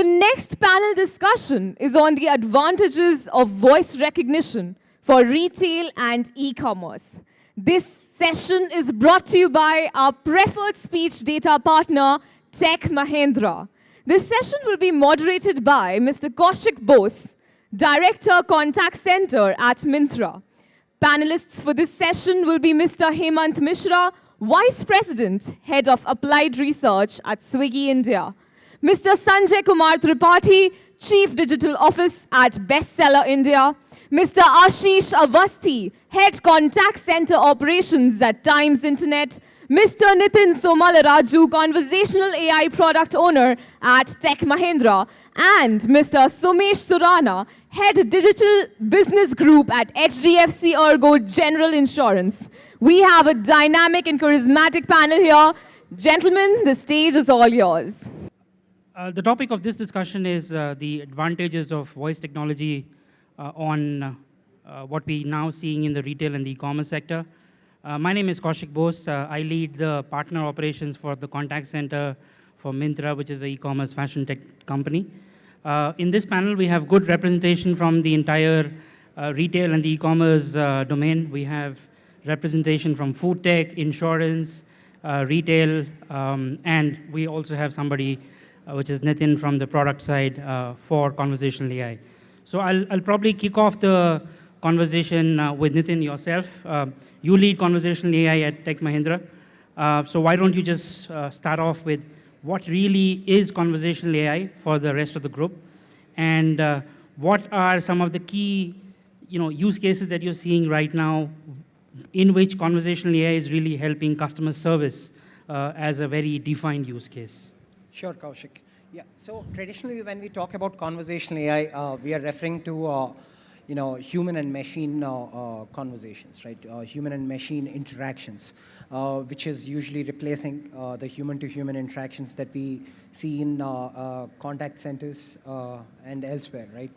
The next panel discussion is on the advantages of voice recognition for retail and e-commerce. This session is brought to you by our preferred speech data partner, Tech Mahindra. This session will be moderated by Mr. Kaushik Bose, Director Contact Center at Myntra. Panelists for this session will be Mr. Hemant Misra, Vice President, Head of Applied Research at Swiggy India. Mr. Sanjay Kumar Tripathi, Chief Digital Office at Bestseller India. Mr. Ashish Awasthi, Head Contact Center Operations at Times Internet. Mr. Nitin Somalaraju, Conversational AI Product Owner at Tech Mahindra. And Mr. Somesh Surana, Head Digital Business Group at HDFC ERGO General Insurance. We have a dynamic and charismatic panel here. Gentlemen, the stage is all yours. The topic of this discussion is the advantages of voice technology on what we now seeing in the retail and the e-commerce sector. My name is Kaushik Bose. I lead the partner operations for the contact center for Myntra, which is an e-commerce fashion tech company. In this panel, we have good representation from the entire retail and the e-commerce domain. We have representation from food tech, insurance, retail, and we also have somebody which is Nitin from the product side for conversational AI. So I'll probably kick off the conversation with Nitin yourself. You lead conversational AI at Tech Mahindra. So why don't you just start off with what really is conversational AI for the rest of the group, and what are some of the key use cases that you're seeing right now in which conversational AI is really helping customer service as a very defined use case? Sure, Kaushik. Yeah, so traditionally when we talk about conversational AI, we are referring to human and machine conversations, right? Human and machine interactions, which is usually replacing the human-to-human interactions that we see in contact centers and elsewhere, right?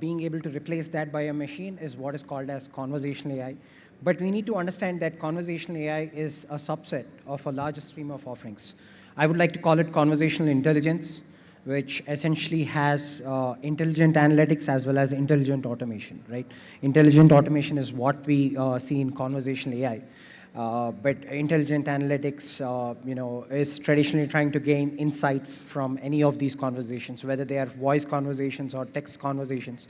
Being able to replace that by a machine is what is called as conversational AI. But we need to understand that conversational AI is a subset of a larger stream of offerings. I would like to call it conversational intelligence, which essentially has intelligent analytics as well as intelligent automation, right? Intelligent automation is what we see in conversational AI. But intelligent analytics, is traditionally trying to gain insights from any of these conversations, whether they are voice conversations or text conversations,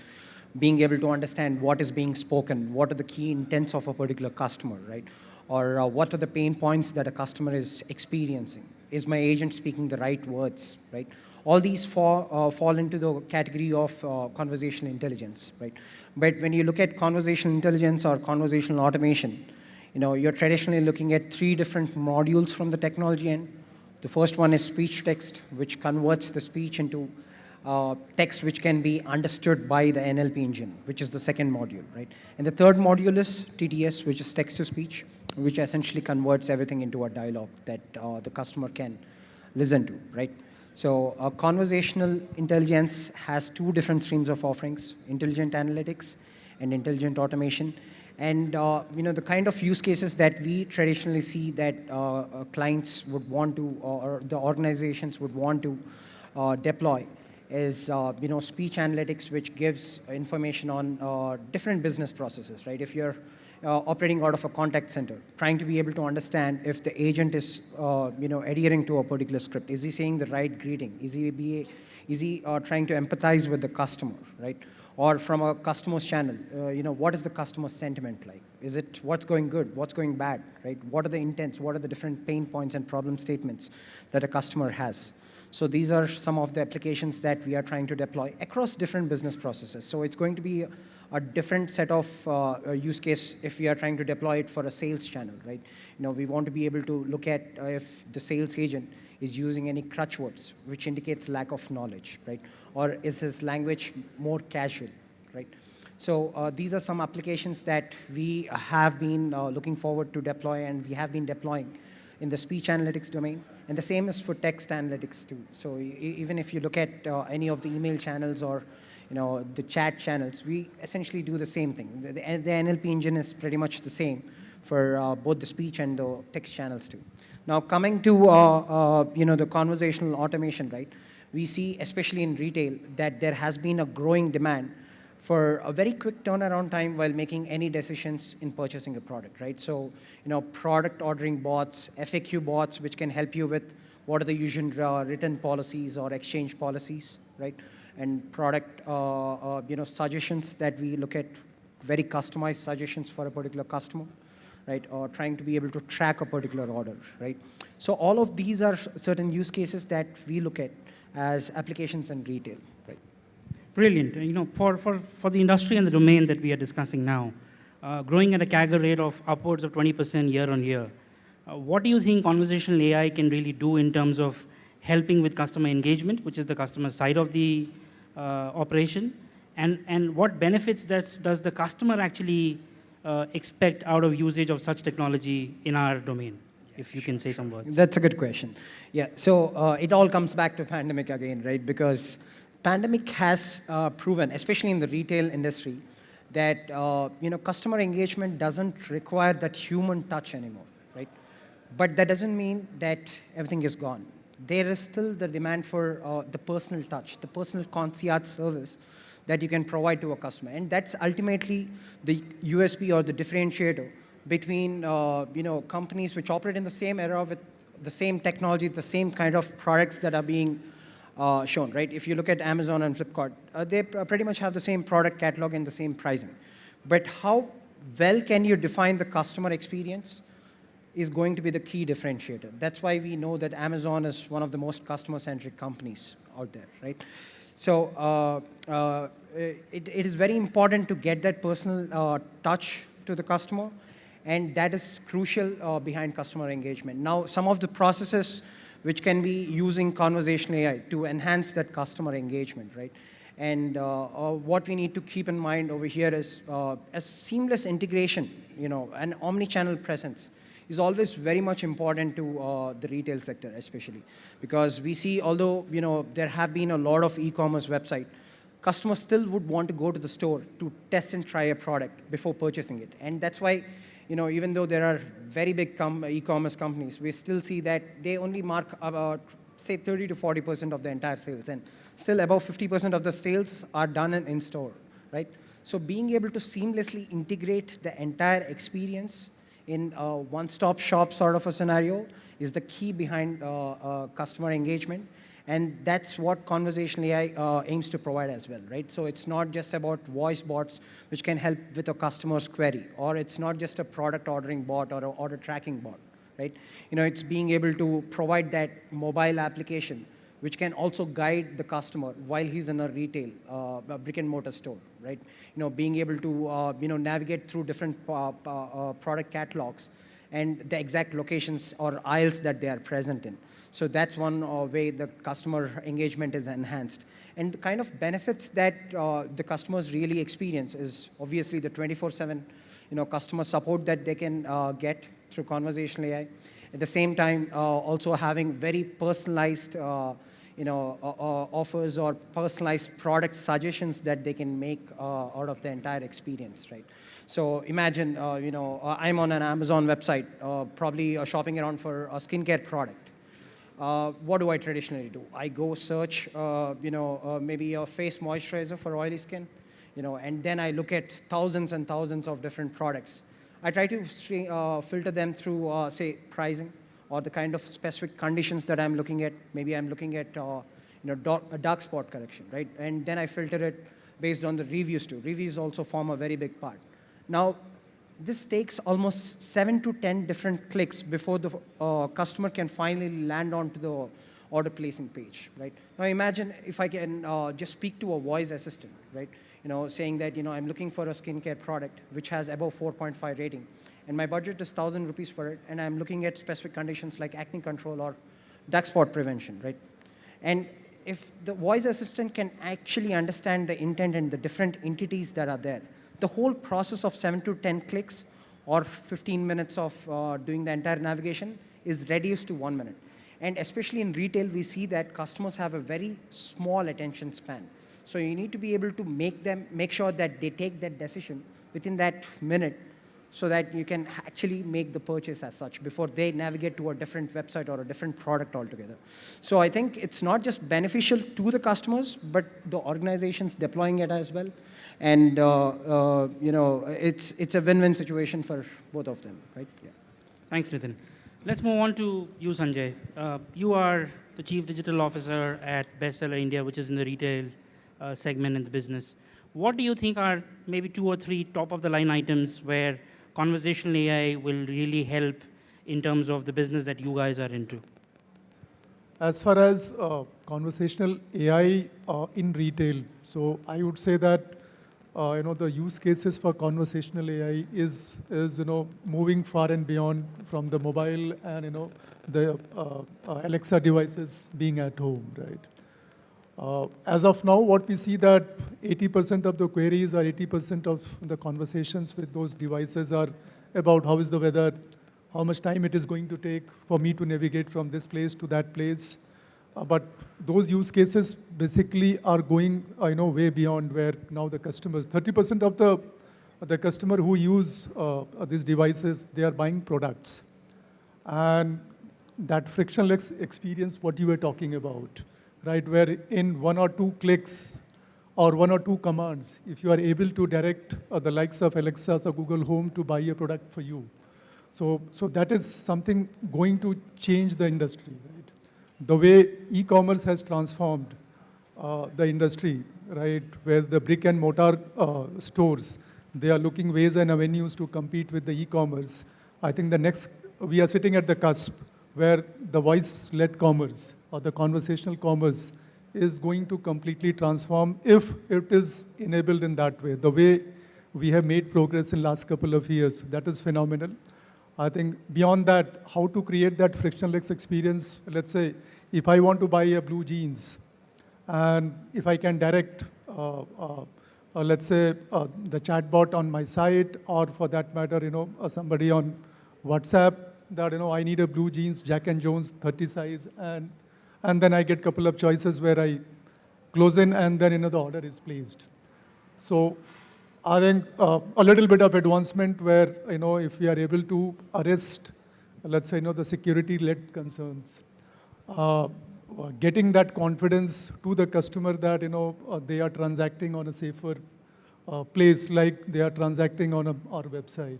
being able to understand what is being spoken, what are the key intents of a particular customer, right? Or what are the pain points that a customer is experiencing? Is my agent speaking the right words, right? All these fall into the category of conversational intelligence, right? But when you look at conversational intelligence or conversational automation, you're traditionally looking at three different modules from the technology end. The first one is speech text, which converts the speech into text which can be understood by the NLP engine, which is the second module, right? And the third module is TTS, which is text to speech, which essentially converts everything into a dialogue that the customer can listen to, right? So conversational intelligence has two different streams of offerings: intelligent analytics and intelligent automation. And the kind of use cases that we traditionally see that clients would want to, or the organizations would want to deploy is speech analytics, which gives information on different business processes, right? If you're operating out of a contact center, trying to be able to understand if the agent is adhering to a particular script. Is he saying the right greeting? Is he trying to empathize with the customer, right? Or from a customer's channel, what is the customer sentiment like? Is it what's going good, what's going bad, right? What are the intents, what are the different pain points and problem statements that a customer has? So these are some of the applications that we are trying to deploy across different business processes. So it's going to be a different set of use case if we are trying to deploy it for a sales channel, right? We want to be able to look at if the sales agent is using any crutch words, which indicates lack of knowledge, right? Or is his language more casual, right? So these are some applications that we have been looking forward to deploy, and we have been deploying in the speech analytics domain. And the same is for text analytics too. So even if you look at any of the email channels or the chat channels, we essentially do the same thing. The NLP engine is pretty much the same for both the speech and the text channels too. Now coming to the conversational automation, right? we see, especially in retail, that there has been a growing demand for a very quick turnaround time while making any decisions in purchasing a product, right? So, product ordering bots, FAQ bots, which can help you with what are the usual return policies or exchange policies, right? And product, suggestions that we look at, very customized suggestions for a particular customer, right? Or trying to be able to track a particular order, right? So all of these are certain use cases that we look at as applications in retail, right? Brilliant. For the industry and the domain that we are discussing now, growing at a CAGR rate of upwards of 20% year on year, what do you think conversational AI can really do in terms of helping with customer engagement, which is the customer side of the operation, and what benefits does the customer actually expect out of usage of such technology in our domain? If you can say some words. That's a good question. Yeah, so it all comes back to pandemic again, right? Because pandemic has proven, especially in the retail industry, that customer engagement doesn't require that human touch anymore, right? But that doesn't mean that everything is gone. There is still the demand for the personal touch, the personal concierge service that you can provide to a customer. And that's ultimately the USP or the differentiator between companies which operate in the same era with the same technology, the same kind of products that are being shown, right? If you look at Amazon and Flipkart, they pretty much have the same product catalog and the same pricing. But how well can you define the customer experience is going to be the key differentiator. That's why we know that Amazon is one of the most customer-centric companies out there, right? So it is very important to get that personal touch to the customer, and that is crucial behind customer engagement. Now, some of the processes which can be using conversational AI to enhance that customer engagement, right? And what we need to keep in mind over here is a seamless integration, an omni-channel presence is always very much important to the retail sector, especially because we see, although there have been a lot of e-commerce website, customers still would want to go to the store to test and try a product before purchasing it, and that's why even though there are very big e-commerce companies, we still see that they only mark about say 30 to 40% of the entire sales, and still above 50% of the sales are done in store, right? So being able to seamlessly integrate the entire experience in a one-stop shop sort of a scenario is the key behind customer engagement. And that's what conversational AI aims to provide as well, right? So it's not just about voice bots which can help with a customer's query, or it's not just a product ordering bot or an order tracking bot, right? It's being able to provide that mobile application which can also guide the customer while he's in a retail, brick and mortar store, right? Being able to, navigate through different product catalogs and the exact locations or aisles that they are present in. So that's one way the customer engagement is enhanced. And the kind of benefits that the customers really experience is obviously the 24/7, customer support that they can get through conversational AI. At the same time, also having very personalized, offers or personalized product suggestions that they can make out of the entire experience, right? So imagine, I'm on an Amazon website, probably shopping around for a skincare product. What do I traditionally do? I go search, maybe a face moisturizer for oily skin, and then I look at thousands and thousands of different products. I try to filter them through, say, pricing or the kind of specific conditions that I'm looking at. Maybe I'm looking at, a dark spot correction, right? And then I filter it based on the reviews too. Reviews also form a very big part. Now, this takes almost 7 to 10 different clicks before the customer can finally land onto the order placing page, right? Now imagine if I can just speak to a voice assistant, right? Saying that, I'm looking for a skincare product which has above 4.5 rating, and my budget is 1,000 rupees for it, and I'm looking at specific conditions like acne control or dark spot prevention, right? And if the voice assistant can actually understand the intent and the different entities that are there, the whole process of 7 to 10 clicks or 15 minutes of doing the entire navigation is reduced to 1 minute. And especially in retail, we see that customers have a very small attention span. So you need to be able to make sure that they take that decision within that minute so that you can actually make the purchase as such before they navigate to a different website or a different product altogether. So I think it's not just beneficial to the customers, but the organizations deploying it as well. And it's a win-win situation for both of them, right? Yeah. Thanks, Nitin. Let's move on to you, Sanjay. You are the Chief Digital Officer at Bestseller India, which is in the retail segment in the business. What do you think are maybe 2 or 3 top-of-the-line items where conversational AI will really help in terms of the business that you guys are into? As far as conversational AI in retail, so I would say that the use cases for conversational AI is moving far and beyond from the mobile and the Alexa devices being at home, right? As of now, what we see that 80% of the queries or 80% of the conversations with those devices are about how is the weather, how much time it is going to take for me to navigate from this place to that place. But those use cases basically are going way beyond where now the customers, 30% of the customer who use these devices, they are buying products. And that frictionless experience, what you were talking about, right, where in 1 or 2 clicks or 1 or 2 commands, if you are able to direct the likes of Alexa or Google Home to buy a product for you. So that is something going to change the industry, right? The way e-commerce has transformed the industry, right, where the brick and mortar stores, they are looking ways and avenues to compete with the e-commerce. I think we are sitting at the cusp where the voice-led commerce or the conversational commerce is going to completely transform if it is enabled in that way. The way we have made progress in last couple of years, that is phenomenal. I think beyond that, how to create that frictionless experience, let's say, if I want to buy a blue jeans, and if I can direct, let's say, the chatbot on my site, or for that matter, somebody on WhatsApp, that, I need a blue jeans, Jack and Jones, 30 size, and then I get a couple of choices where I close in, and then, the order is placed. So I think a little bit of advancement where, if we are able to arrest, let's say, the security-led concerns, getting that confidence to the customer that, they are transacting on a safer place like they are transacting on our website.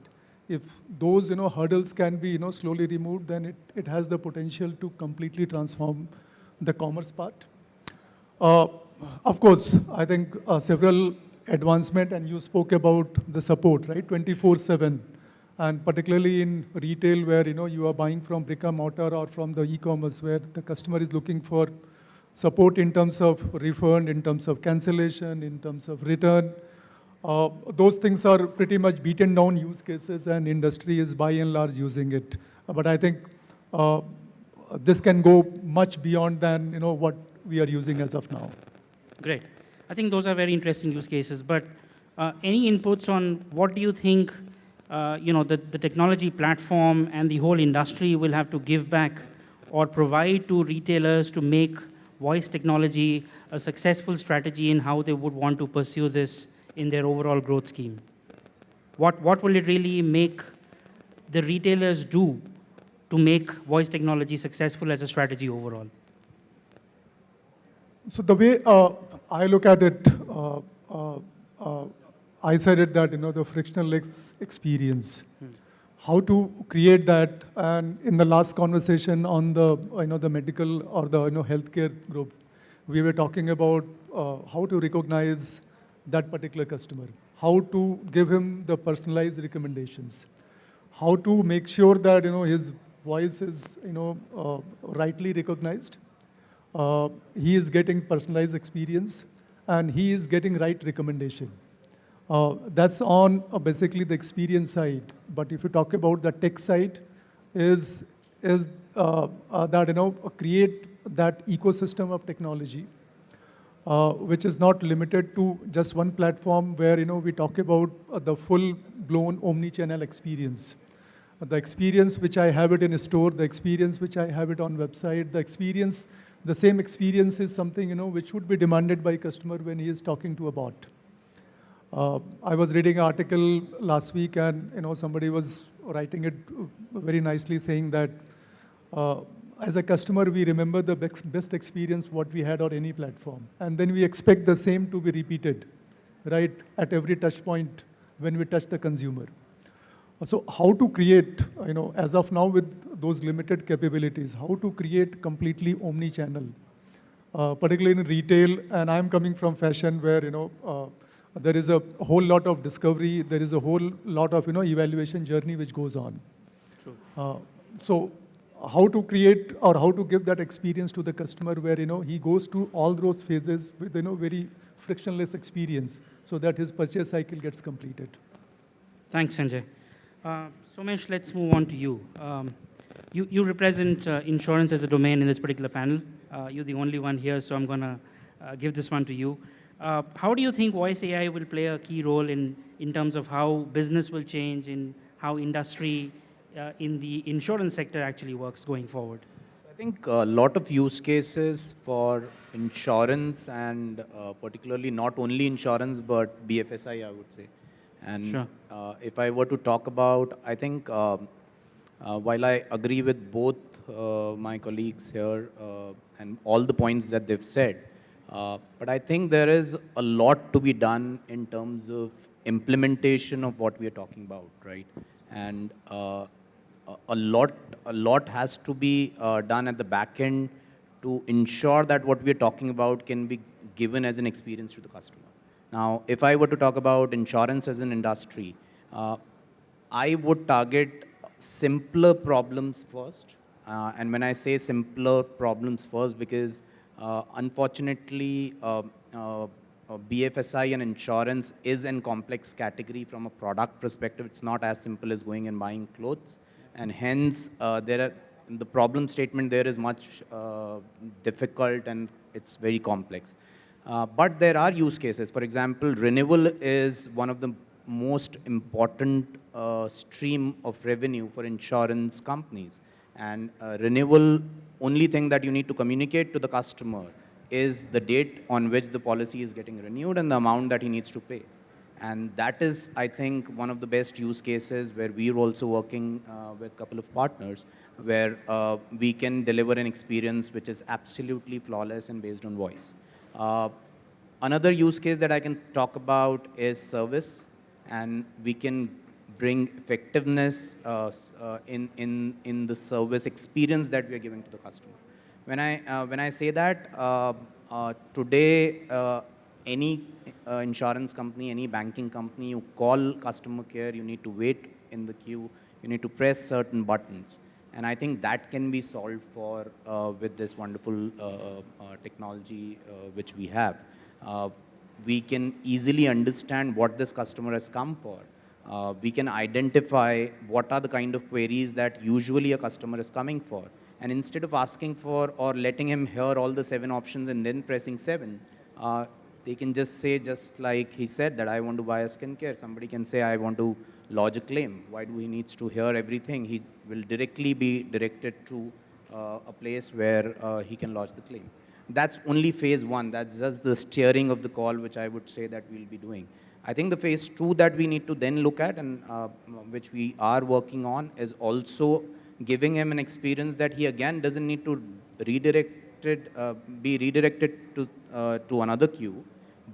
If those, hurdles can be, slowly removed, then it has the potential to completely transform the commerce part. Of course, I think several advancement, and you spoke about the support, right, 24/7, and particularly in retail where you are buying from brick and mortar or from the e-commerce where the customer is looking for support in terms of refund, in terms of cancellation, in terms of return. Those things are pretty much beaten down use cases, and industry is by and large using it. But I think this can go much beyond than what we are using as of now. Great. I think those are very interesting use cases, but any inputs on what do you think the technology platform and the whole industry will have to give back or provide to retailers to make voice technology a successful strategy in how they would want to pursue this in their overall growth scheme? What will it really make the retailers do to make voice technology successful as a strategy overall? So the way I look at it, I said it that the frictionless experience, how to create that, and in the last conversation on the the medical or the healthcare group, we were talking about how to recognize that particular customer, how to give him the personalized recommendations, how to make sure that his voice is rightly recognized. He is getting personalized experience, and he is getting right recommendation. That's on basically the experience side. But if you talk about the tech side, is that create that ecosystem of technology, which is not limited to just one platform where we talk about the full-blown omni-channel experience. The experience which I have it in a store, the experience which I have it on website, the same experience is something which would be demanded by customer when he is talking to a bot. I was reading an article last week, and somebody was writing it very nicely, saying that uh, as a customer, we remember the best experience what we had on any platform, and then we expect the same to be repeated, right, at every touch point when we touch the consumer. So how to create, as of now with those limited capabilities, how to create completely omni-channel, particularly in retail, and I'm coming from fashion where, there is a whole lot of discovery, there is a whole lot of, evaluation journey which goes on. True. So how to create or how to give that experience to the customer where, he goes through all those phases with, very frictionless experience so that his purchase cycle gets completed. Thanks, Sanjay. Somesh, let's move on to you. You represent insurance as a domain in this particular panel. You're the only one here, so I'm going to give this one to you. How do you think voice AI will play a key role in terms of how business will change, in how industry in the insurance sector actually works going forward? I think a lot of use cases for insurance and particularly not only insurance but BFSI, I would say. And Sure. if I were to talk about, I think while I agree with both my colleagues here and all the points that they've said, but I think there is a lot to be done in terms of implementation of what we are talking about, right? And a lot has to be done at the back end to ensure that what we're talking about can be given as an experience to the customer. Now, if I were to talk about insurance as an industry, I would target simpler problems first. And when I say simpler problems first, because unfortunately, BFSI and insurance is a complex category from a product perspective. It's not as simple as going and buying clothes. And hence, the problem statement there is much difficult and it's very complex. But there are use cases. For example, renewal is one of the most important stream of revenue for insurance companies. And renewal, only thing that you need to communicate to the customer is the date on which the policy is getting renewed and the amount that he needs to pay. And that is, I think, one of the best use cases where we're also working with a couple of partners where we can deliver an experience which is absolutely flawless and based on voice. Another use case that I can talk about is service, and we can bring effectiveness in the service experience that we are giving to the customer. When I say that, today, any insurance company, any banking company, you call customer care, you need to wait in the queue, you need to press certain buttons. And I think that can be solved for with this wonderful technology which we have. We can easily understand what this customer has come for. We can identify what are the kind of queries that usually a customer is coming for. And instead of asking for or letting him hear all the 7 options and then pressing 7, they can just say, just like he said, that I want to buy a skincare. Somebody can say, I want to lodge a claim. Why do he needs to hear everything? He will directly be directed to a place where he can lodge the claim. That's only phase 1. That's just the steering of the call, which I would say that we'll be doing. I think the phase 2 that we need to then look at, and which we are working on, is also giving him an experience that he again doesn't need to be redirected to another queue,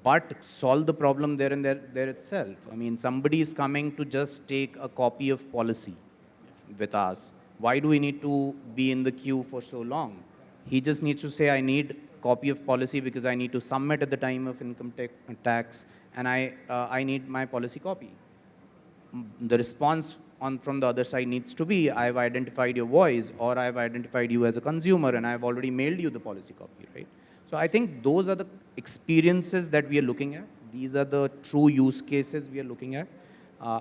but solve the problem there and there itself. I mean, somebody is coming to just take a copy of policy with us. Why do we need to be in the queue for so long? He just needs to say, I need copy of policy because I need to submit at the time of income tax, and I need my policy copy. The response from the other side needs to be, I've identified your voice, or I've identified you as a consumer, and I've already mailed you the policy copy, right? So I think those are the experiences that we are looking at. These are the true use cases we are looking at.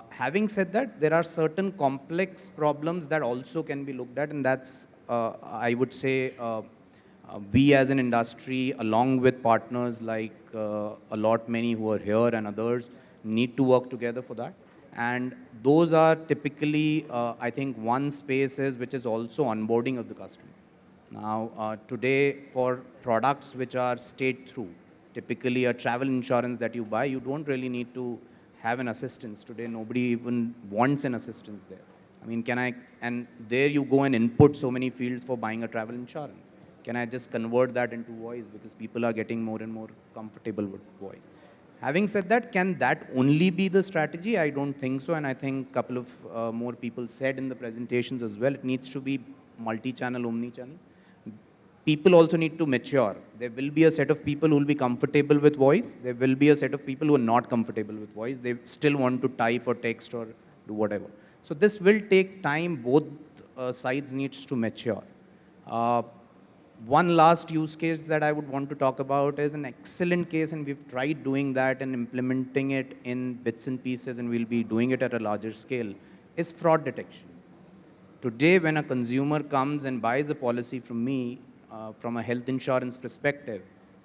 Having said that, there are certain complex problems that also can be looked at, and that's, I would say, we as an industry, along with partners like many who are here and others, need to work together for that. And those are typically, I think, one space is which is also onboarding of the customer. Now, today, for products which are stayed through, Typically, a travel insurance that you buy, you don't really need to have an assistance. Today, nobody even wants an assistance there. I mean, and there you go and input so many fields for buying a travel insurance. Can I just convert that into voice? Because people are getting more and more comfortable with voice. Having said that, can that only be the strategy? I don't think so. And I think a couple of more people said in the presentations as well, it needs to be multi-channel, omni-channel. People also need to mature. There will be a set of people who will be comfortable with voice. There will be a set of people who are not comfortable with voice. They still want to type or text or do whatever. So this will take time. Both sides needs to mature. One last use case that I would want to talk about is an excellent case, and we've tried doing that and implementing it in bits and pieces, and we'll be doing it at a larger scale, is fraud detection. Today, when a consumer comes and buys a policy from me, from a health insurance perspective,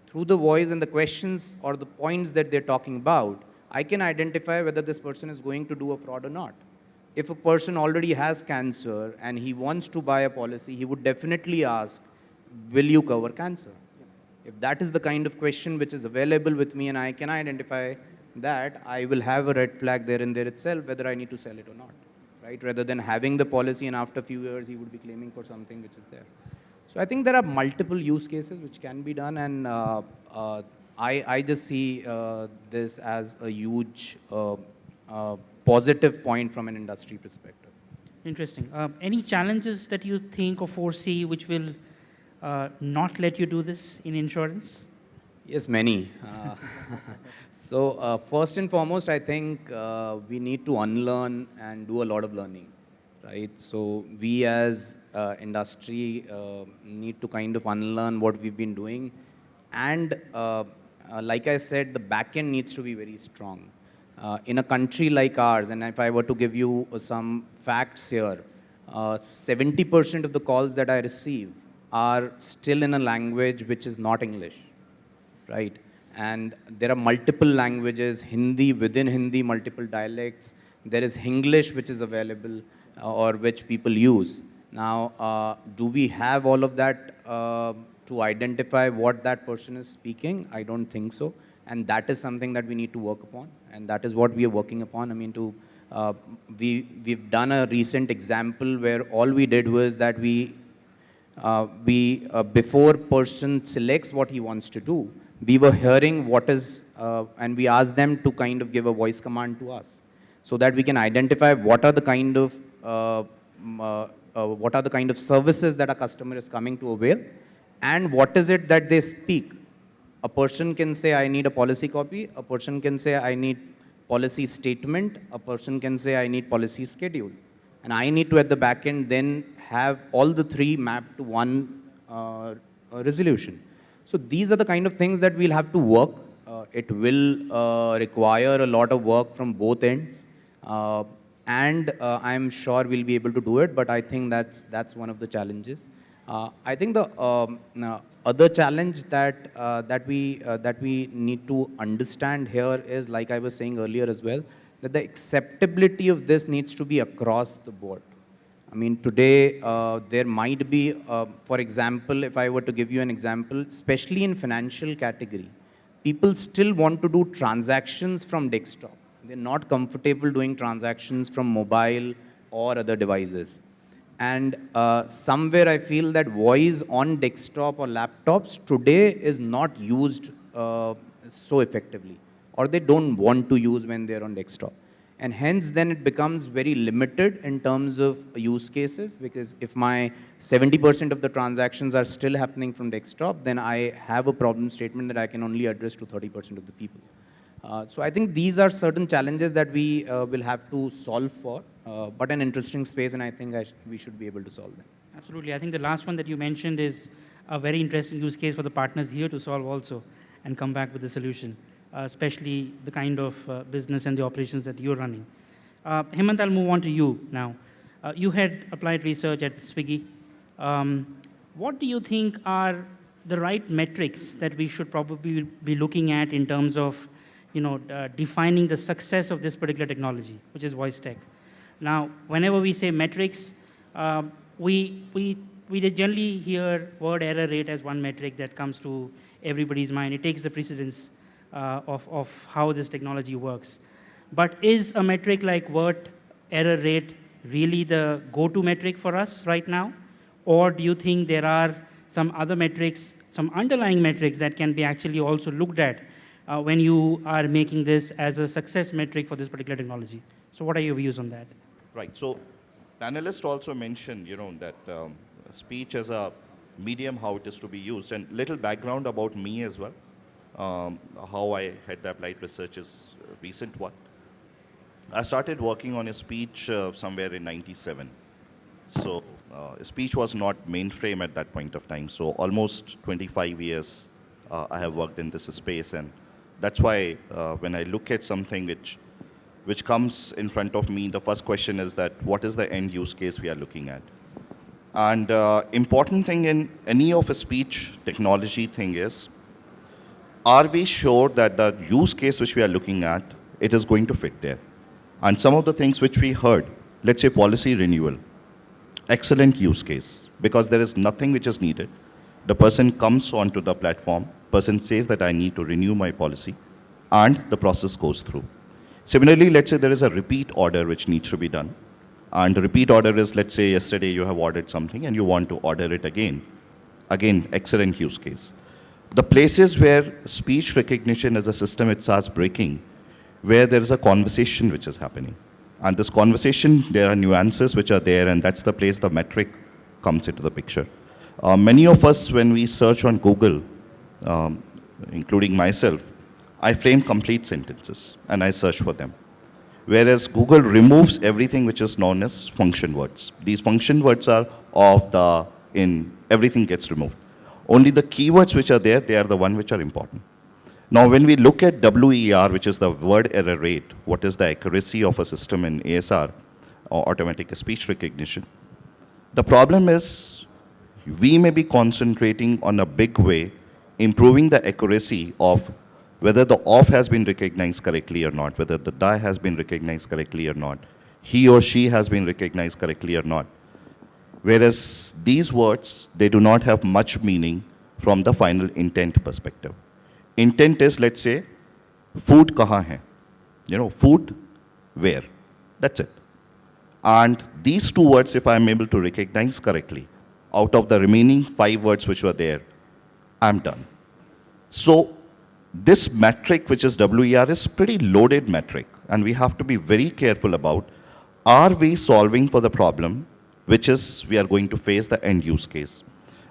through the voice and the questions or the points that they're talking about, I can identify whether this person is going to do a fraud or not. If a person already has cancer and he wants to buy a policy, he would definitely ask, will you cover cancer? If that is the kind of question which is available with me and I can identify that, I will have a red flag there and there itself, whether I need to sell it or not, right? Rather than having the policy and after a few years, he would be claiming for something which is there. So I think there are multiple use cases which can be done, and I just see this as a huge positive point from an industry perspective. Interesting. Any challenges that you think or foresee which will not let you do this in insurance? Yes, many. So first and foremost, I think we need to unlearn and do a lot of learning, right? So we as industry need to kind of unlearn what we've been doing. And like I said, the back end needs to be very strong. In a country like ours, and if I were to give you some facts here, 70% of the calls that I receive are still in a language which is not English, right? And there are multiple languages, Hindi, within Hindi, multiple dialects. There is English which is available or which people use. Now, do we have all of that to identify what that person is speaking? I don't think so. And that is something that we need to work upon. And that is what we are working upon. I mean, we've done a recent example where all we did was that before person selects what he wants to do, we were hearing what is, and we asked them to kind of give a voice command to us, so that we can identify what are the kind of services that a customer is coming to avail, and what is it that they speak. A person can say, I need a policy copy. A person can say, I need policy statement. A person can say, I need policy schedule. And I need to, at the back end, then have all the three mapped to one resolution. So these are the kind of things that we'll have to work. It will require a lot of work from both ends. And I'm sure we'll be able to do it, but I think that's one of the challenges. I think the other challenge that we need to understand here is, like I was saying earlier as well, that the acceptability of this needs to be across the board. I mean, today there might be, for example, if I were to give you an example, especially in financial category, people still want to do transactions from desktop. They're not comfortable doing transactions from mobile or other devices. And somewhere I feel that voice on desktop or laptops today is not used so effectively, or they don't want to use when they're on desktop. And hence then it becomes very limited in terms of use cases, because if my 70% of the transactions are still happening from desktop, then I have a problem statement that I can only address to 30% of the people. So I think these are certain challenges that we will have to solve for, but an interesting space, and I think we should be able to solve them. Absolutely. I think the last one that you mentioned is a very interesting use case for the partners here to solve also and come back with a solution, especially the kind of business and the operations that you're running. Hemant, I'll move on to you now. You had applied research at Swiggy. What do you think are the right metrics that we should probably be looking at in terms of defining the success of this particular technology, which is VoiceTech? Now, whenever we say metrics, we generally hear word error rate as one metric that comes to everybody's mind. It takes the precedence of how this technology works. But is a metric like word error rate really the go-to metric for us right now? Or do you think there are some other metrics, some underlying metrics that can be actually also looked at when you are making this as a success metric for this particular technology? So what are your views on that? Right. So panelists also mentioned, that speech as a medium, how it is to be used, and little background about me as well. How I had the applied research is a recent one. I started working on a speech somewhere in '97. So speech was not mainframe at that point of time. So almost 25 years I have worked in this space, and that's why when I look at something which comes in front of me, the first question is that what is the end use case we are looking at? And important thing in any of a speech technology thing is, are we sure that the use case which we are looking at, it is going to fit there? And some of the things which we heard, let's say policy renewal, excellent use case, because there is nothing which is needed. The person comes onto the platform, person says that I need to renew my policy, and the process goes through. Similarly, let's say there is a repeat order which needs to be done. And the repeat order is, let's say yesterday you have ordered something and you want to order it again. Again, excellent use case. The places where speech recognition as a system, it starts breaking, where there is a conversation which is happening. And this conversation, there are nuances which are there, and that's the place the metric comes into the picture. Many of us, when we search on Google, including myself, I frame complete sentences and I search for them. Whereas Google removes everything which is known as function words. These function words are everything gets removed. Only the keywords which are there, they are the one which are important. Now, when we look at WER, which is the word error rate, what is the accuracy of a system in ASR, or automatic speech recognition, the problem is we may be concentrating on a big way, improving the accuracy of whether the off has been recognized correctly or not, whether the die has been recognized correctly or not, he or she has been recognized correctly or not. Whereas these words, they do not have much meaning from the final intent perspective. Intent is, let's say, food kahan hai? Food where? That's it. And these two words, if I'm able to recognize correctly, out of the remaining 5 words which were there, I'm done. So this metric, which is WER, is pretty loaded metric, and we have to be very careful about, are we solving for the problem which is we are going to face the end use case?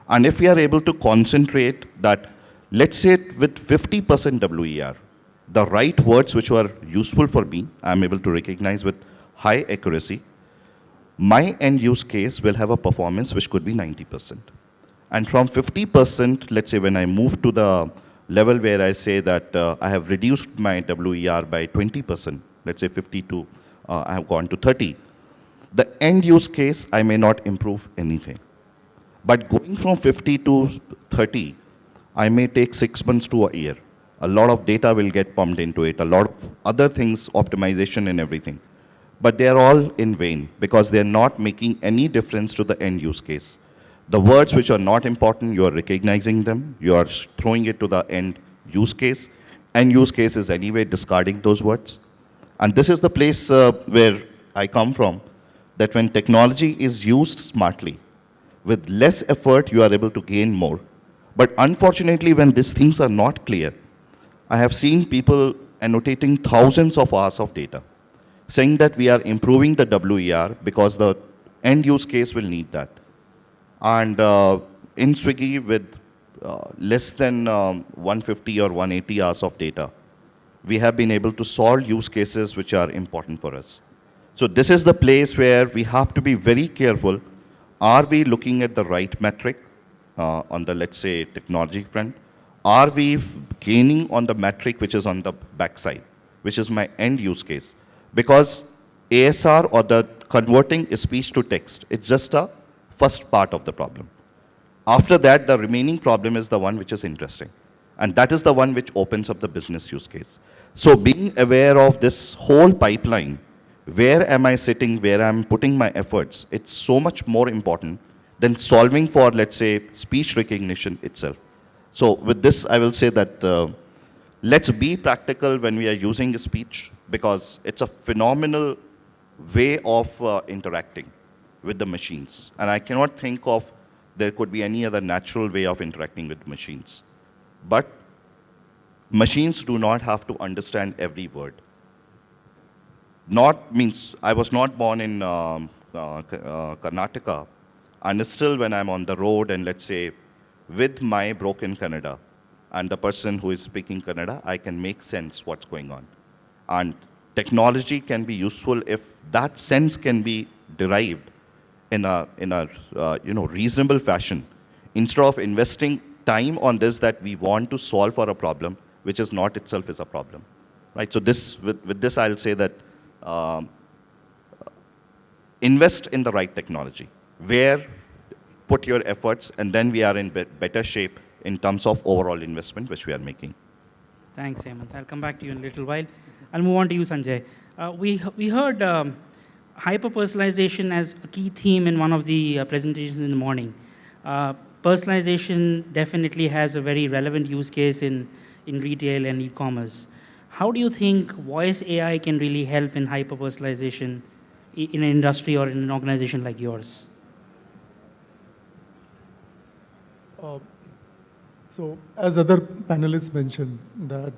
And if we are able to concentrate that, let's say with 50% WER, the right words which were useful for me, I'm able to recognize with high accuracy, my end use case will have a performance which could be 90%. And from 50%, let's say when I move to the level where I say that I have reduced my WER by 20%, let's say 52, I have gone to 30, the end use case, I may not improve anything. But going from 50 to 30, I may take 6 months to a year. A lot of data will get pumped into it, a lot of other things, optimization and everything. But they are all in vain because they are not making any difference to the end use case. The words which are not important, you are recognizing them, you are throwing it to the end use case. End use case is anyway discarding those words. And this is the place where I come from, that when technology is used smartly, with less effort, you are able to gain more. But unfortunately, when these things are not clear, I have seen people annotating thousands of hours of data, saying that we are improving the WER because the end use case will need that. And in Swiggy, with less than 150 or 180 hours of data, we have been able to solve use cases which are important for us. So this is the place where we have to be very careful. Are we looking at the right metric on the, let's say, technology front? Are we gaining on the metric which is on the backside, which is my end use case? Because ASR, or the converting speech to text, it's just a first part of the problem. After that, the remaining problem is the one which is interesting. And that is the one which opens up the business use case. So being aware of this whole pipeline, where am I sitting, where I'm putting my efforts, it's so much more important than solving for, let's say, speech recognition itself. So with this, I will say that let's be practical when we are using speech, because it's a phenomenal way of interacting with the machines. And I cannot think of there could be any other natural way of interacting with machines. But machines do not have to understand every word. Not means I was not born in Karnataka, and still when I'm on the road and let's say with my broken Kannada and the person who is speaking Kannada, I can make sense what's going on. And technology can be useful if that sense can be derived in a reasonable fashion, instead of investing time on this that we want to solve for a problem which is not itself is a problem, right? So this with this I'll say that um, invest in the right technology, where put your efforts, and then we are in better shape in terms of overall investment which we are making. Thanks, Hemant. I'll come back to you in a little while. I'll move on to you, Sanjay. We heard hyper-personalization as a key theme in one of the presentations in the morning. Personalization definitely has a very relevant use case in retail and e-commerce. How do you think voice AI can really help in hyper-personalization in an industry or in an organization like yours? So as other panelists mentioned, that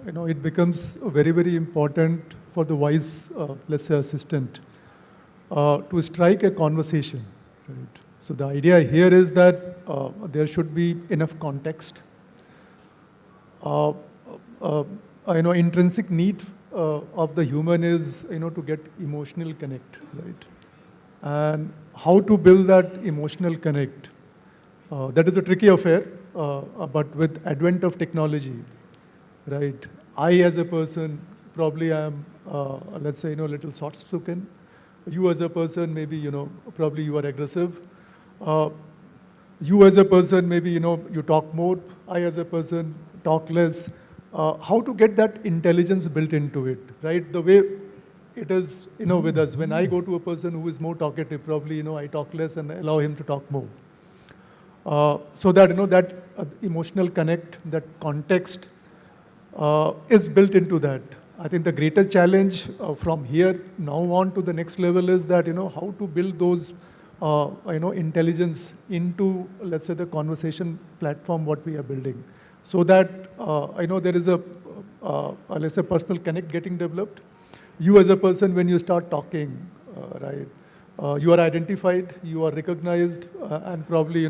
it becomes very, very important for the voice, let's say, assistant to strike a conversation, right? So the idea here is that there should be enough context. Intrinsic need of the human is to get emotional connect, right? And how to build that emotional connect, that is a tricky affair. But with advent of technology, right? I as a person probably am, let's say, a little soft-spoken. You as a person, maybe, probably you are aggressive. You as a person, maybe, you talk more. I as a person talk less. How to get that intelligence built into it, right? The way it is, with us. When I go to a person who is more talkative, probably, I talk less and allow him to talk more. So that, that emotional connect, that context is built into that. I think the greater challenge from here now on to the next level is that, how to build those, intelligence into, let's say, the conversation platform, what we are building. So that, there is a, let's say, personal connect getting developed. You as a person, when you start talking, right, you are identified, you are recognized, and probably,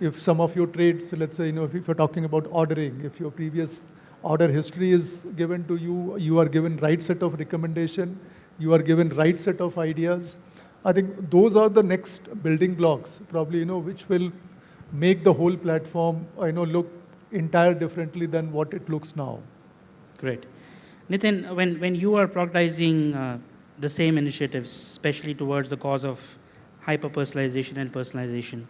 if some of your traits, let's say, if you're talking about ordering, if your previous order history is given to you, you are given right set of recommendation, you are given right set of ideas. I think those are the next building blocks, probably, which will make the whole platform, look entire differently than what it looks now. Great. Nitin, when you are prioritizing the same initiatives, especially towards the cause of hyper-personalization and personalization,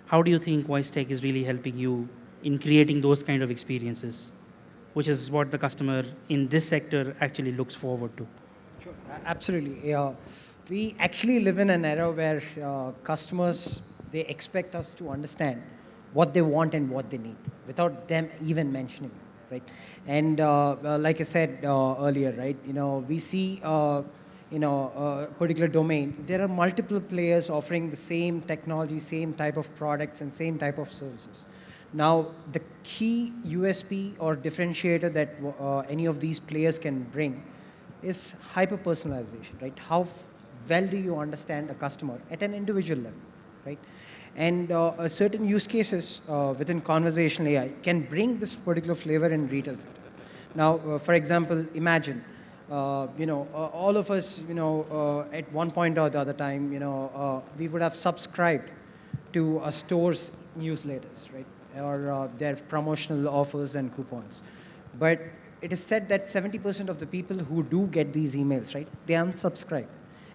how do you think VoiceTech is really helping you in creating those kind of experiences, which is what the customer in this sector actually looks forward to? Sure, absolutely. We actually live in an era where customers, they expect us to understand what they want and what they need without them even mentioning it, right? And like I said earlier, right, we see a particular domain, there are multiple players offering the same technology, same type of products, and same type of services. Now, the key USP or differentiator that any of these players can bring is hyper-personalization, right? How well do you understand a customer at an individual level, right? And certain use cases within conversational AI can bring this particular flavor in retail sector. Now, for example, imagine, all of us, at one point or the other time, we would have subscribed to a store's newsletters, right? Or their promotional offers and coupons. But it is said that 70% of the people who do get these emails, right, they unsubscribe.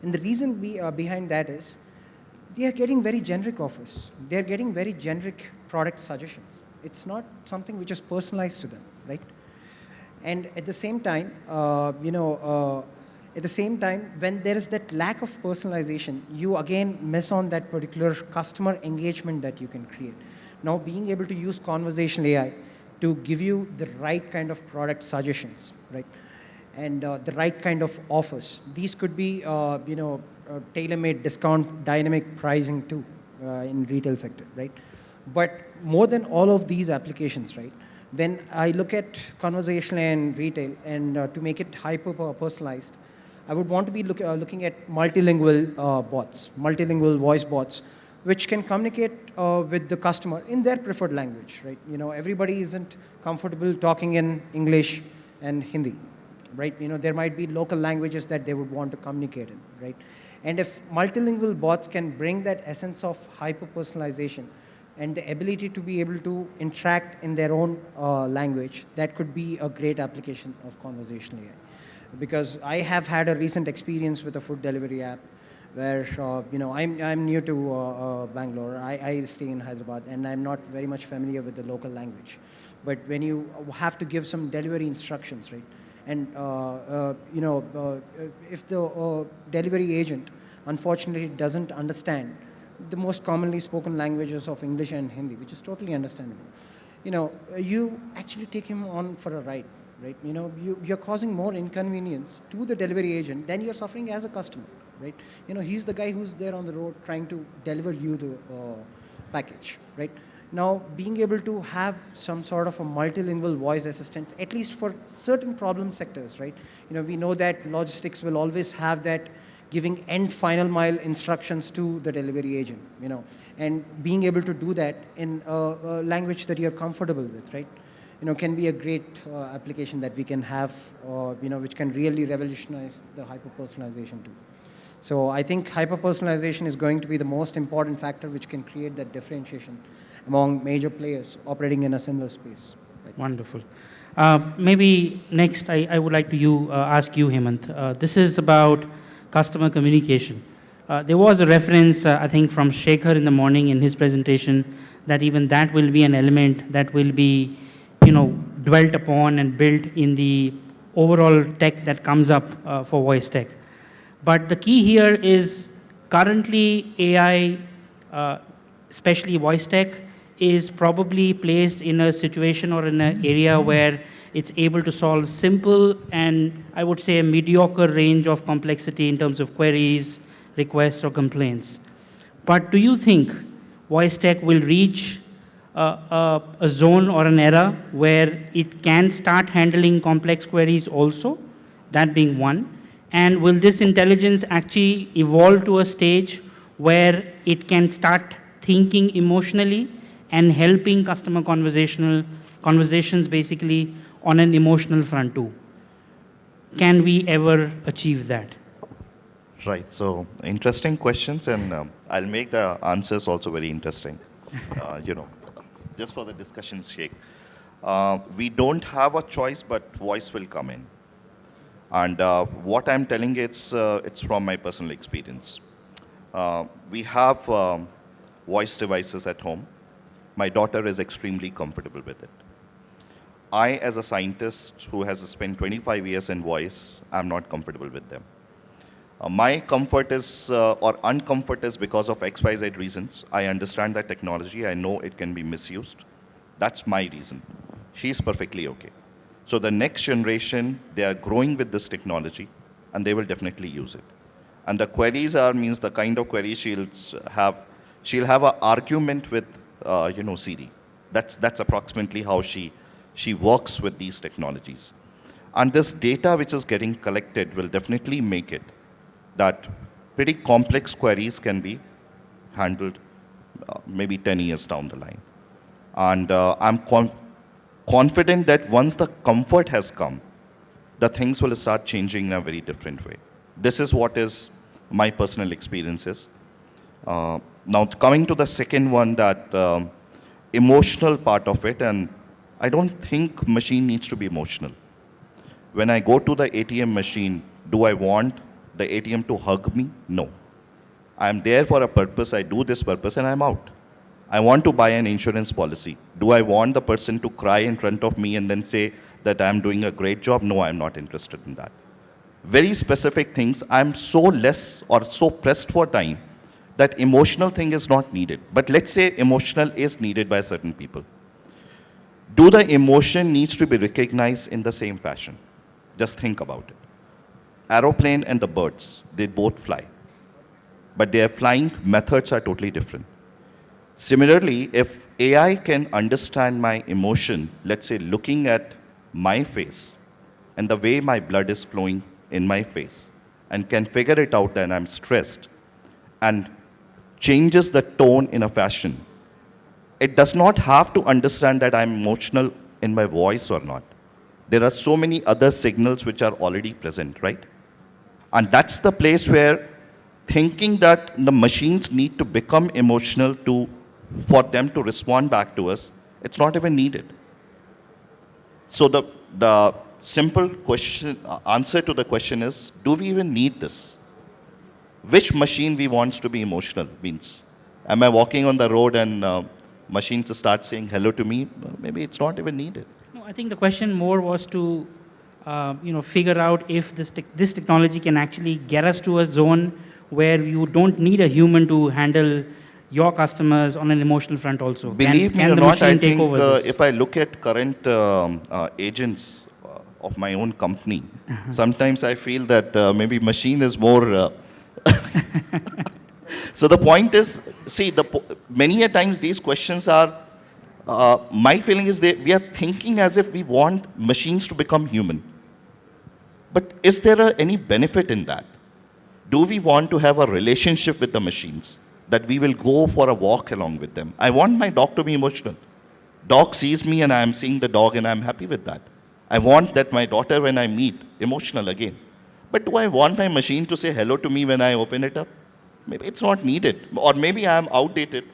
And the reason behind that is they are getting very generic offers. They are getting very generic product suggestions. It's not something which is personalized to them, right? And at the same time, when there is that lack of personalization, you again miss on that particular customer engagement that you can create. Now being able to use conversational AI to give you the right kind of product suggestions, right? And the right kind of offers. These could be, tailor-made discount dynamic pricing too in retail sector, right? But more than all of these applications, right? When I look at conversational and retail, and to make it hyper-personalized, I would want to be looking at multilingual bots, multilingual voice bots, which can communicate with the customer in their preferred language, right? Everybody isn't comfortable talking in English and Hindi, right? There might be local languages that they would want to communicate in, right? And if multilingual bots can bring that essence of hyper-personalization and the ability to be able to interact in their own language, that could be a great application of conversational AI. Because I have had a recent experience with a food delivery app where, I'm new to Bangalore. I stay in Hyderabad, and I'm not very much familiar with the local language. But when you have to give some delivery instructions, right? And, if the delivery agent, unfortunately, doesn't understand the most commonly spoken languages of English and Hindi, which is totally understandable, you actually take him on for a ride, right? You're causing more inconvenience to the delivery agent than you're suffering as a customer, right? He's the guy who's there on the road trying to deliver you the package, right? Now, being able to have some sort of a multilingual voice assistant, at least for certain problem sectors, right? We know that logistics will always have that giving end final mile instructions to the delivery agent, and being able to do that in a language that you're comfortable with, right? Can be a great application that we can have, which can really revolutionize the hyper-personalization too. So I think hyper-personalization is going to be the most important factor which can create that differentiation among major players operating in a similar space. Right? Wonderful. Maybe next I would like to ask you, Hemant. This is about customer communication. There was a reference, I think, from Shekhar in the morning in his presentation that even that will be an element that will be, dwelt upon and built in the overall tech that comes up for voice tech. But the key here is currently AI, especially voice tech, is probably placed in a situation or in an area where it's able to solve simple and I would say a mediocre range of complexity in terms of queries, requests, or complaints. But do you think voice tech will reach a zone or an era where it can start handling complex queries also? That being one. And will this intelligence actually evolve to a stage where it can start thinking emotionally and helping customer conversations basically on an emotional front too? Can we ever achieve that? Right, so interesting questions, and I'll make the answers also very interesting. Just for the discussion's sake. We don't have a choice, but voice will come in. And what I'm telling it's from my personal experience. We have voice devices at home. My daughter is extremely comfortable with it. I, as a scientist who has spent 25 years in voice, I'm not comfortable with them. My comfort is, or uncomfort is because of XYZ reasons. I understand that technology. I know it can be misused. That's my reason. She's perfectly okay. So the next generation, they are growing with this technology, and they will definitely use it. And the queries means the kind of queries she'll have an argument with, Siri. That's approximately how she works with these technologies. And this data which is getting collected will definitely make it that pretty complex queries can be handled maybe 10 years down the line. And I'm confident that once the comfort has come, the things will start changing in a very different way. This is what is my personal experiences. Now coming to the second one, that emotional part of it, and I don't think machine needs to be emotional. When I go to the ATM machine, do I want the ATM to hug me? No. I'm there for a purpose, I do this purpose, and I'm out. I want to buy an insurance policy. Do I want the person to cry in front of me and then say that I'm doing a great job? No, I'm not interested in that. Very specific things. I'm so less or so pressed for time that emotional thing is not needed. But let's say emotional is needed by certain people. Do the emotion needs to be recognized in the same fashion? Just think about it. Aeroplane and the birds, they both fly. But their flying methods are totally different. Similarly, if AI can understand my emotion, let's say looking at my face and the way my blood is flowing in my face, and can figure it out that I'm stressed, and changes the tone in a fashion, it does not have to understand that I'm emotional in my voice or not. There are so many other signals which are already present, right? And that's the place where thinking that the machines need to become emotional for them to respond back to us, it's not even needed. So the simple question, answer to the question is, do we even need this? Which machine we wants to be emotional means? Am I walking on the road and machines start saying hello to me? Maybe it's not even needed. No, I think the question more was to figure out if this technology can actually get us to a zone where you don't need a human to handle your customers on an emotional front also. Believe me can or the not, machine I take think over this? if I look at current agents of my own company, sometimes I feel that maybe machine is more. So the point is, see, many a times these questions are, my feeling is that we are thinking as if we want machines to become human. But is there any benefit in that? Do we want to have a relationship with the machines? That we will go for a walk along with them. I want my dog to be emotional. Dog sees me and I am seeing the dog and I'm happy with that. I want that my daughter, when I meet, emotional again. But do I want my machine to say hello to me when I open it up? Maybe it's not needed. Or maybe I am outdated.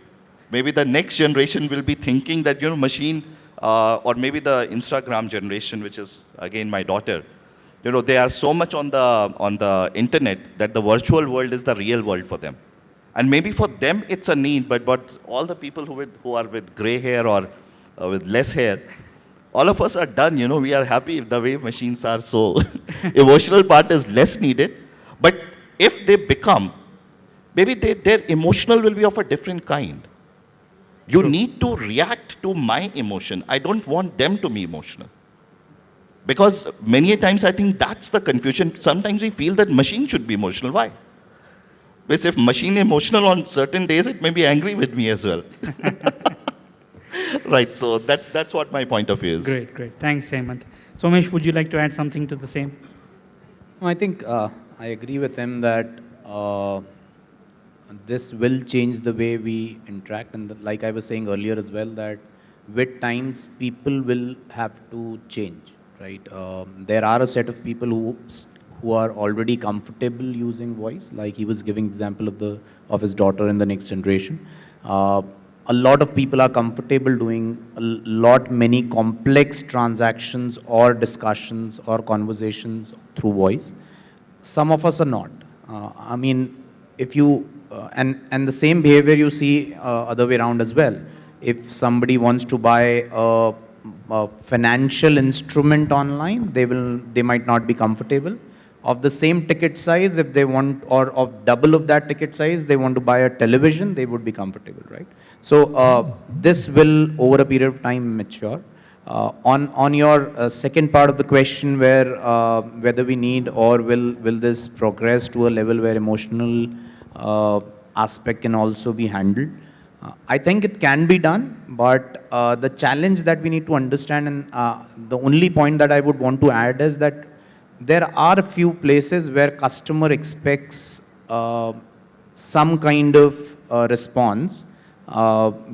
Maybe the next generation will be thinking that, machine, or maybe the Instagram generation, which is again my daughter, they are so much on the internet that the virtual world is the real world for them. And maybe for them it's a need, but all the people who are with gray hair or with less hair, all of us are done, we are happy if the way machines are so. Emotional part is less needed. But if they become, maybe their emotional will be of a different kind. You need to react to my emotion. I don't want them to be emotional. Because many a times I think that's the confusion. Sometimes we feel that machine should be emotional. Why? Because if machine emotional on certain days, it may be angry with me as well. Right, so that's what my point of view is. Great. Thanks, Hemant. Somesh, would you like to add something to the same? I think I agree with him that this will change the way we interact. And like I was saying earlier as well, that with times people will have to change, right? There are a set of people who are already comfortable using voice, like he was giving example of his daughter in the next generation. A lot of people are comfortable doing many complex transactions or discussions or conversations through voice. Some of us are not. I mean, if you, and the same behavior you see other way around as well. If somebody wants to buy a financial instrument online, they might not be comfortable. Of the same ticket size, if they want, or of double of that ticket size, they want to buy a television, they would be comfortable, right? So this will, over a period of time, mature. On your second part of the question, where whether we need or will this progress to a level where emotional aspect can also be handled? I think it can be done, but the challenge that we need to understand, and the only point that I would want to add is that there are a few places where customer expects some kind of response,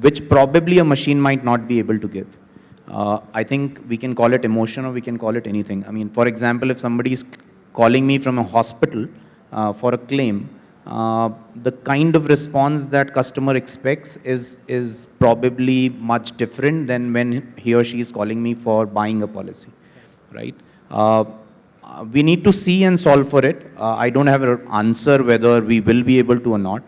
which probably a machine might not be able to give. I think we can call it emotion or we can call it anything. I mean, for example, if somebody is calling me from a hospital for a claim, the kind of response that customer expects is probably much different than when he or she is calling me for buying a policy, right? We need to see and solve for it. I don't have an answer whether we will be able to or not.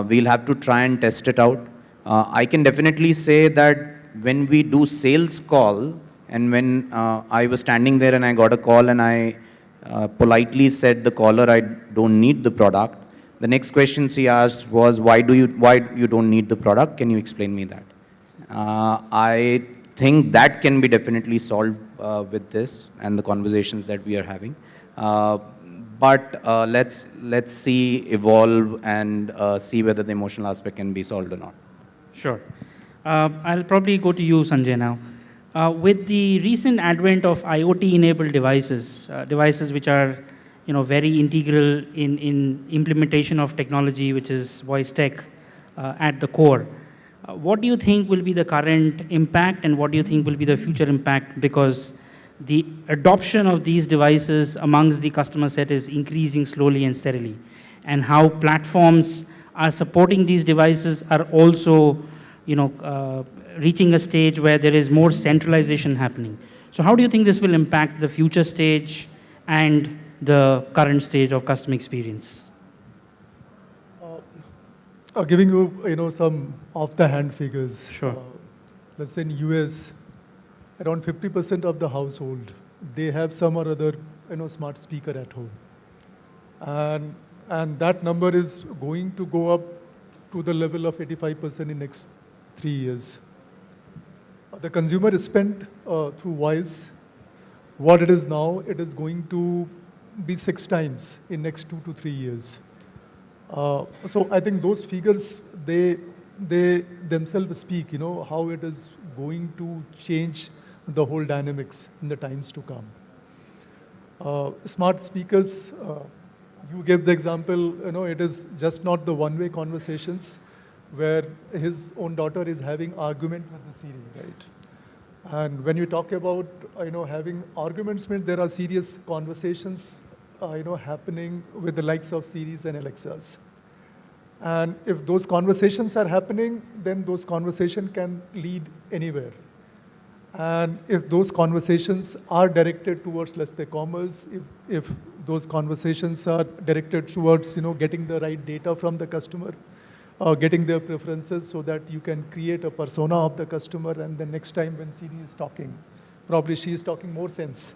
We'll have to try and test it out. I can definitely say that when we do sales call, and when I was standing there and I got a call and I politely said the caller, I don't need the product, The next question she asked was, why you don't need the product? Can you explain me that? I think that can be definitely solved with this and the conversations that we are having. But let's see evolve and see whether the emotional aspect can be solved or not. Sure. I'll probably go to you, Sanjay, now. With the recent advent of IoT-enabled devices, devices which are very integral in implementation of technology, which is VoiceTech at the core, what do you think will be the current impact and what do you think will be the future impact? Because the adoption of these devices amongst the customer set is increasing slowly and steadily. And how platforms are supporting these devices are also reaching a stage where there is more centralization happening. So how do you think this will impact the future stage and the current stage of customer experience? Giving you, some off-the-hand figures. Sure. Let's say in US, around 50% of the household, they have some or other, smart speaker at home. And that number is going to go up to the level of 85% in next 3 years. The consumer is spent through voice. What it is now, it is going to be 6 times in next 2 to 3 years. So I think those figures, they themselves speak, how it is going to change the whole dynamics in the times to come. Smart speakers, you gave the example, it is just not the one-way conversations where his own daughter is having argument with the Siri, right? And when you talk about, having arguments, there are serious conversations happening with the likes of Siris and Alexas. And if those conversations are happening, then those conversations can lead anywhere. And if those conversations are directed towards, let's say, commerce, if those conversations are directed towards, getting the right data from the customer, getting their preferences so that you can create a persona of the customer, and the next time when Siri is talking, probably she is talking more sense.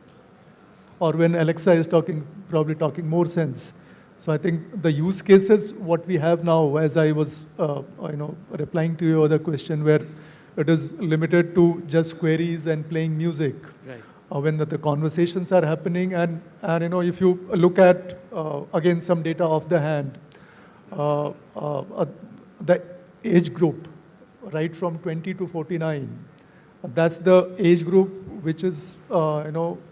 Or when Alexa is talking, probably talking more sense. So I think the use cases, what we have now, as I was replying to your other question, where it is limited to just queries and playing music. Right. When the conversations are happening, and if you look at, again, some data off the hand, the age group, right from 20 to 49, that's the age group which is,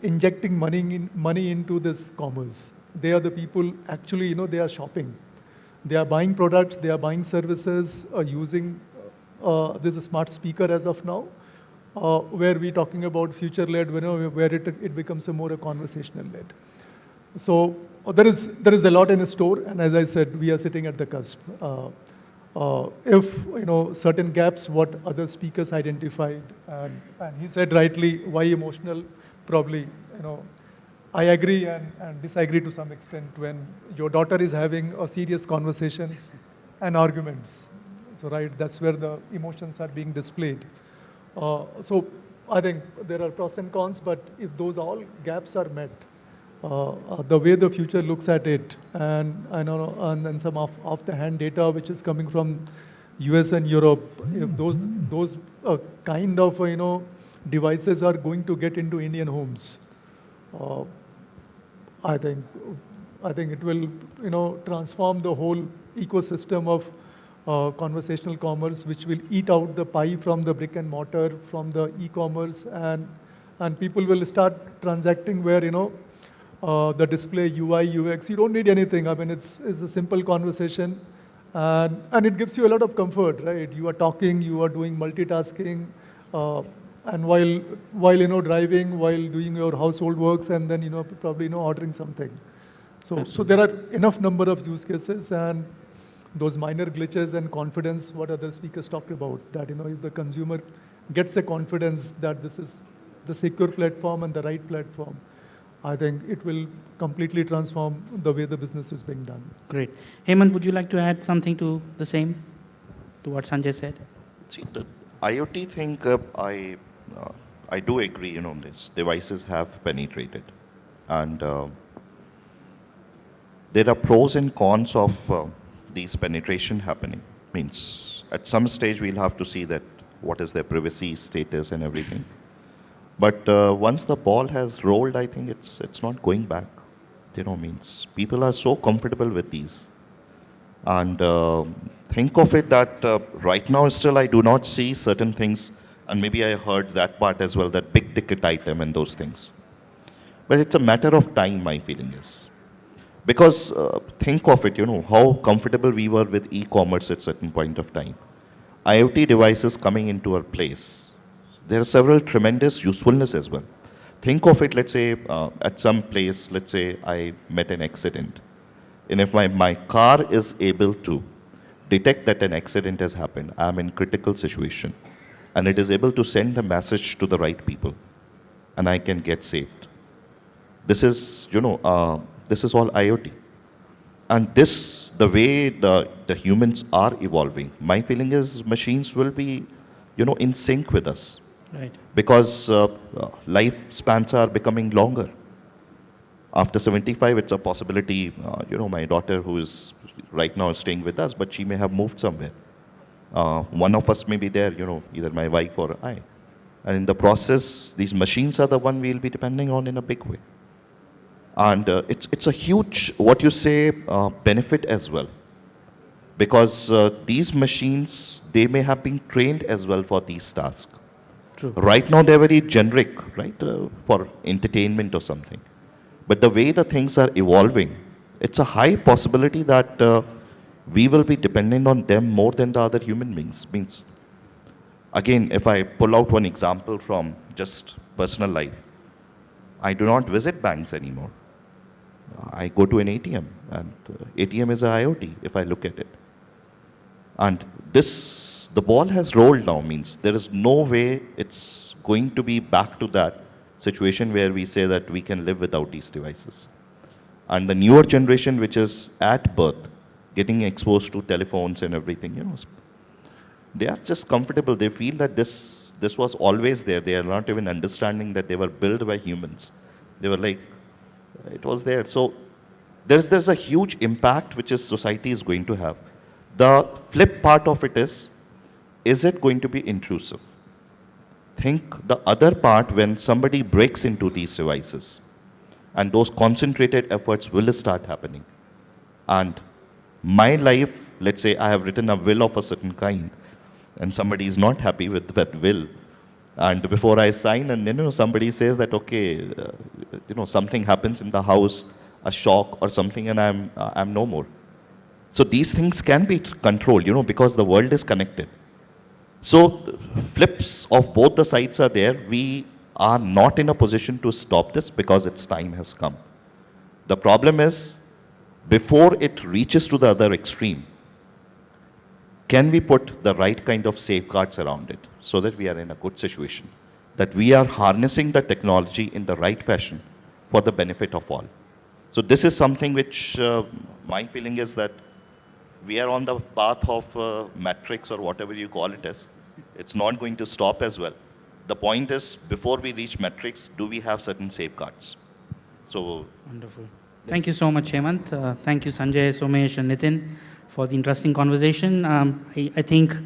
injecting money into this commerce. They are the people, actually, they are shopping. They are buying products, they are buying services, using this smart speaker as of now, where we're talking about future-led, where it becomes a more conversational-led. So there is a lot in store, and as I said, we are sitting at the cusp. If certain gaps, what other speakers identified, and he said rightly, why emotional? Probably, I agree and disagree to some extent when your daughter is having a serious conversations and arguments. So right, that's where the emotions are being displayed. So I think there are pros and cons, but if those all gaps are met, the way the future looks at it, and some off-the-hand data which is coming from US and Europe, if those kind of devices are going to get into Indian homes, I think it will transform the whole ecosystem of conversational commerce, which will eat out the pie from the brick and mortar, from the e-commerce, and people will start transacting where the display, UI, UX, you don't need anything. I mean, it's a simple conversation, and it gives you a lot of comfort, right? You are talking, you are doing multitasking, and while driving, while doing your household works, and then probably ordering something. So there are enough number of use cases, and those minor glitches and confidence, what other speakers talked about, that if the consumer gets a confidence that this is the secure platform and the right platform, I think it will completely transform the way the business is being done. Great. Hemant, would you like to add something to the same, to what Sanjay said? See, the IoT thing, I do agree, these devices have penetrated. And there are pros and cons of these penetration happening. Means at some stage we'll have to see that what is their privacy status and everything. But once the ball has rolled, I think it's not going back. Means people are so comfortable with these. And think of it that right now still I do not see certain things, and maybe I heard that part as well, that big ticket item and those things. But it's a matter of time, my feeling is. Because think of it, how comfortable we were with e-commerce at certain point of time. IoT devices coming into our place. There are several tremendous usefulness as well. Think of it, let's say, at some place, let's say I met an accident. And if my car is able to detect that an accident has happened, I'm in critical situation, and it is able to send the message to the right people, and I can get saved. This is, this is all IoT. And this, the way the humans are evolving, my feeling is machines will be, in sync with us. Right. Because lifespans are becoming longer. After 75, it's a possibility, my daughter who is right now staying with us, but she may have moved somewhere. One of us may be there, either my wife or I. And in the process, these machines are the one we'll be depending on in a big way. And it's a huge, what you say, benefit as well. Because these machines, they may have been trained as well for these tasks. True. Right now, they're very generic, right, for entertainment or something. But the way the things are evolving, it's a high possibility that we will be dependent on them more than the other human beings. Means, again, if I pull out one example from just personal life, I do not visit banks anymore. I go to an ATM, and ATM is a IoT, if I look at it. And this, the ball has rolled now, means there is no way it's going to be back to that situation where we say that we can live without these devices. And the newer generation, which is at birth, getting exposed to telephones and everything, they are just comfortable. They feel that this was always there. They are not even understanding that they were built by humans. They were like, it was there. So there's a huge impact which is society is going to have. The flip part of it is it going to be intrusive? Think the other part when somebody breaks into these devices, and those concentrated efforts will start happening. And my life, let's say I have written a will of a certain kind, and somebody is not happy with that will. And before I sign, and somebody says that, okay, something happens in the house, a shock or something, and I'm no more. So these things can be controlled, because the world is connected. So flips of both the sides are there. We are not in a position to stop this because its time has come. The problem is, before it reaches to the other extreme, can we put the right kind of safeguards around it so that we are in a good situation, that we are harnessing the technology in the right fashion for the benefit of all. So this is something which my feeling is that we are on the path of matrix or whatever you call it as. It's not going to stop as well. The point is, before we reach matrix, do we have certain safeguards? So wonderful. Thank you so much, Hemant. Thank you, Sanjay, Somesh, and Nitin, for the interesting conversation. I think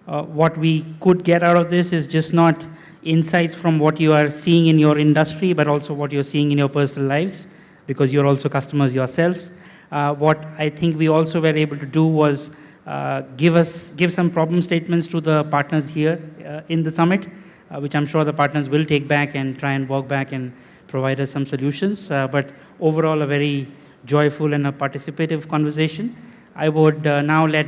what we could get out of this is just not insights from what you are seeing in your industry, but also what you're seeing in your personal lives, because you're also customers yourselves. What I think we also were able to do was give some problem statements to the partners here in the summit, which I'm sure the partners will take back and try and walk back and provide us some solutions. But overall, a very joyful and a participative conversation. I would now let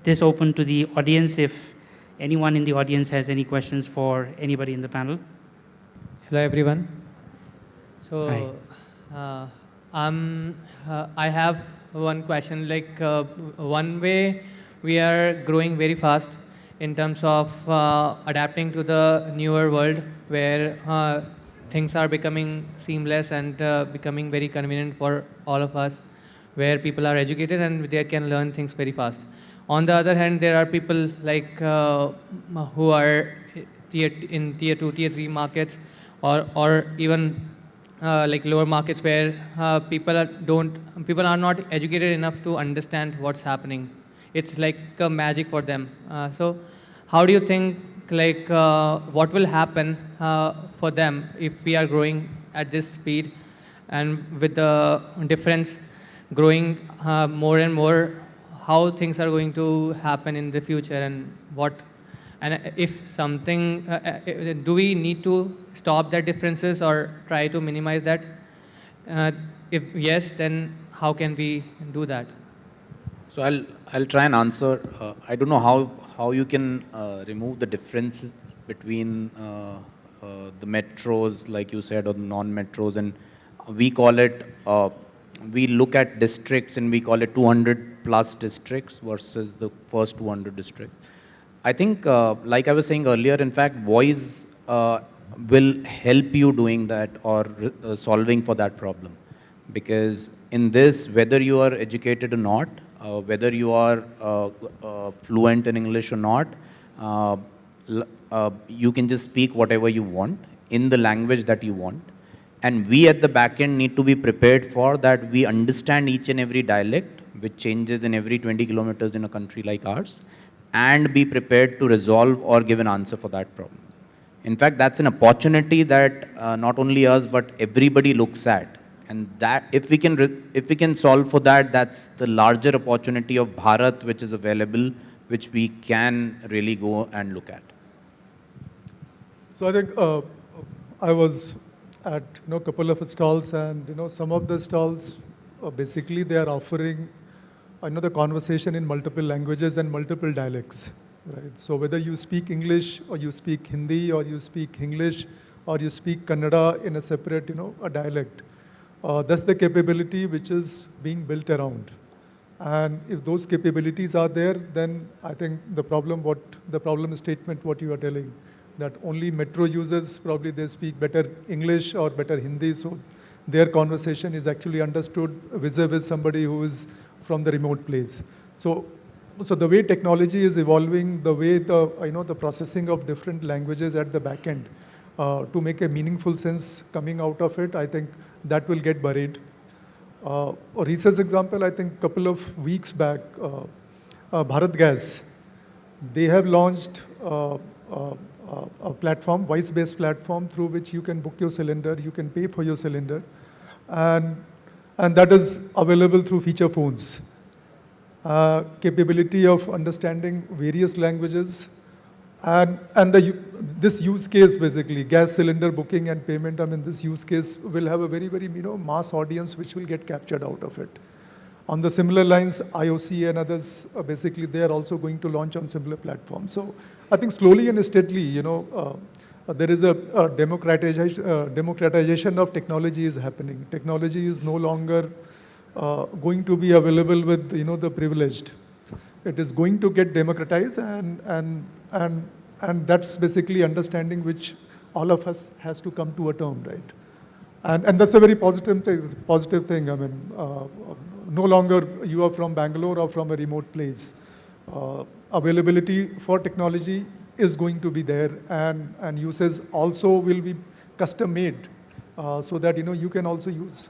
this open to the audience if anyone in the audience has any questions for anybody in the panel. Hello, everyone. So, I have one question. Like, one way we are growing very fast in terms of adapting to the newer world where things are becoming seamless and becoming very convenient for all of us, where people are educated and they can learn things very fast. On the other hand, there are people like who are in tier 2, tier 3 markets, or even like lower markets where people are not educated enough to understand what's happening. It's like a magic for them. So how do you think, like, what will happen for them if we are growing at this speed, and with the difference growing more and more, how things are going to happen in the future, and what, and if something, do we need to stop that differences or try to minimize that? If yes, then how can we do that? So I'll try and answer. I don't know how you can remove the differences between the metros, like you said, or the non-metros, and we call it. We look at districts and we call it 200 plus districts versus the first 200 districts. I think, like I was saying earlier, in fact, voice will help you doing that or solving for that problem. Because in this, whether you are educated or not, whether you are fluent in English or not, you can just speak whatever you want in the language that you want. And we at the back end need to be prepared for that. We understand each and every dialect, which changes in every 20 kilometers in a country like ours, and be prepared to resolve or give an answer for that problem. In fact, that's an opportunity that not only us, but everybody looks at. And that if we can solve for that, that's the larger opportunity of Bharat, which is available, which we can really go and look at. So I think I was at a couple of stalls, and some of the stalls basically they are offering the conversation in multiple languages and multiple dialects, right? So whether you speak English or you speak Hindi or you speak English or you speak Kannada in a separate a dialect, that's the capability which is being built around. And if those capabilities are there, then I think the problem statement what you are telling, that only metro users probably they speak better English or better Hindi, so their conversation is actually understood vis-a-vis somebody who is from the remote place. So the way technology is evolving, the way the processing of different languages at the back end to make a meaningful sense coming out of it, I think that will get buried. A research example, I think a couple of weeks back, Bharat Gas, they have launched a platform, voice-based platform, through which you can book your cylinder, you can pay for your cylinder, and that is available through feature phones. Capability of understanding various languages, and this use case basically, gas cylinder booking and payment, I mean this use case will have a very, very mass audience which will get captured out of it. On the similar lines, IOC and others, basically they are also going to launch on similar platforms. So I think slowly and steadily, there is a democratization of technology is happening. Technology is no longer going to be available with the privileged. It is going to get democratized, and that's basically understanding which all of us has to come to a term, right? And that's a very positive thing. I mean, no longer you are from Bangalore or from a remote place. Availability for technology is going to be there, and uses also will be custom made so that you can also use.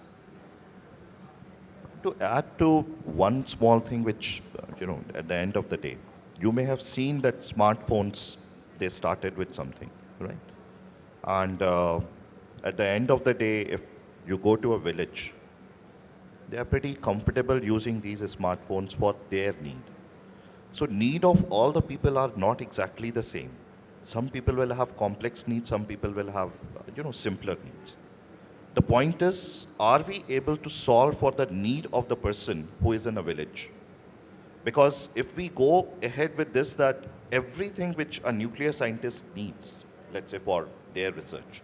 To add to one small thing which, at the end of the day, you may have seen that smartphones, they started with something, right? And at the end of the day, if you go to a village, they are pretty comfortable using these smartphones for their need. So need of all the people are not exactly the same. Some people will have complex needs, some people will have, simpler needs. The point is, are we able to solve for the need of the person who is in a village? Because if we go ahead with this, that everything which a nuclear scientist needs, let's say for their research,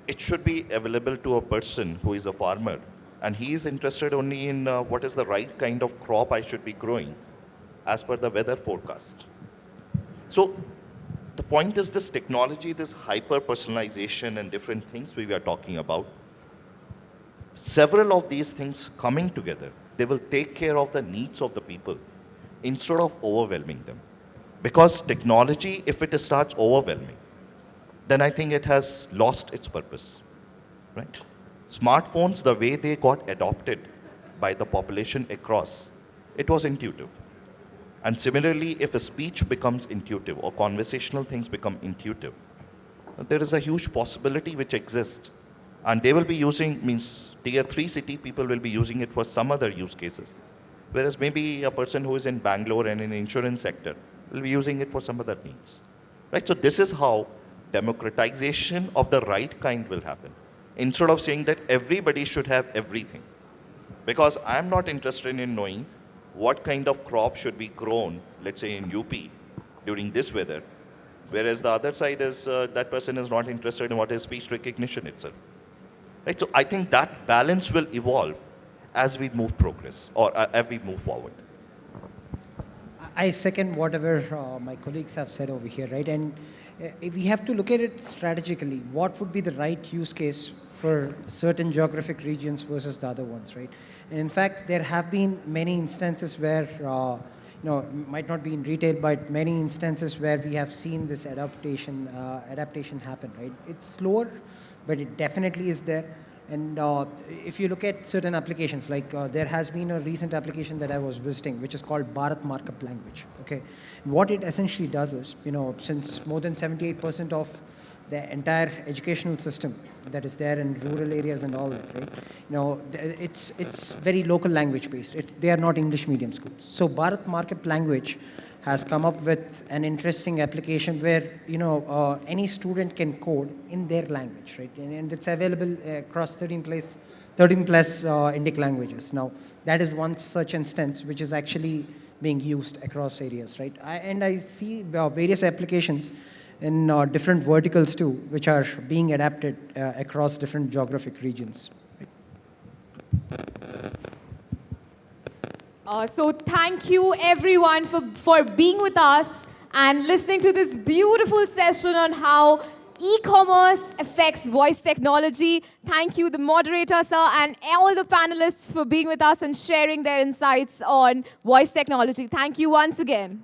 it should be available to a person who is a farmer, and he is interested only in what is the right kind of crop I should be growing as per the weather forecast. So the point is this technology, this hyper-personalization and different things we are talking about, several of these things coming together, they will take care of the needs of the people instead of overwhelming them. Because technology, if it starts overwhelming, then I think it has lost its purpose, right? Smartphones, the way they got adopted by the population across, it was intuitive. And similarly, if a speech becomes intuitive or conversational things become intuitive, there is a huge possibility which exists. And they will be using, means tier 3 city people will be using it for some other use cases. Whereas maybe a person who is in Bangalore and in the insurance sector will be using it for some other needs. Right? So this is how democratization of the right kind will happen. Instead of saying that everybody should have everything. Because I'm not interested in knowing what kind of crop should be grown, let's say in UP, during this weather. Whereas the other side is that person is not interested in what is speech recognition itself. Right? So I think that balance will evolve as we move progress or as we move forward. I second whatever my colleagues have said over here, right? And we have to look at it strategically. What would be the right use case for certain geographic regions versus the other ones, right? And in fact, there have been many instances where, might not be in retail, but many instances where we have seen this adaptation happen, right? It's slower, but it definitely is there. And if you look at certain applications, like there has been a recent application that I was visiting, which is called Bharat Markup Language. Okay, what it essentially does is, since more than 78% of the entire educational system that is there in rural areas and all that, right? It's very local language based. They are not English medium schools. So Bharat Markup Language has come up with an interesting application where any student can code in their language, right? And it's available across 13 plus Indic languages. Now, that is one such instance which is actually being used across areas, right? I see various applications in different verticals too, which are being adapted across different geographic regions. So thank you everyone for being with us and listening to this beautiful session on how e-commerce affects voice technology. Thank you, the moderator, sir, and all the panelists for being with us and sharing their insights on voice technology. Thank you once again.